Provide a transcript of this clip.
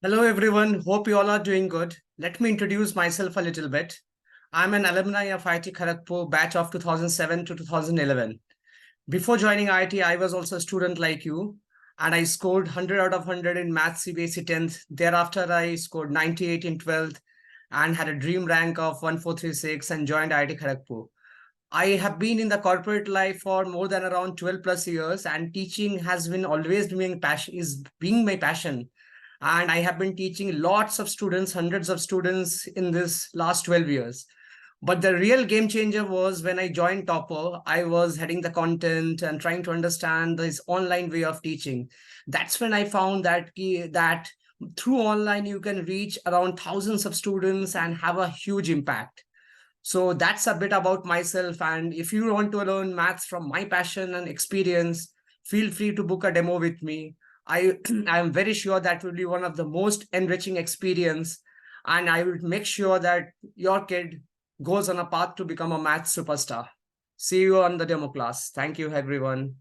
Hello, everyone. Hope you all are doing good. Let me introduce myself a little bit. I'm an alumni of IIT Kharagpur, batch of 2007 to 2011. Before joining IIT, I was also a student like you, and I scored 100 out of 100 in Maths CBSE 10th. Thereafter, I scored 98 in 12th and had a dream rank of 1436 and joined IIT Kharagpur. I have been in the corporate life for more than around 12 plus years, and teaching has been always being passion is being my passion. And I have been teaching lots of students, hundreds of students in this last 12 years. But the real game changer was when I joined Topper. I was heading the content and trying to understand this online way of teaching. That's when I found that through online you can reach around thousands of students and have a huge impact. So that's a bit about myself. And if you want to learn maths from my passion and experience, feel free to book a demo with me. I I am very sure that will be one of the most enriching experience, and I will make sure that your kid goes on a path to become a math superstar. See you on the demo class. Thank you, everyone.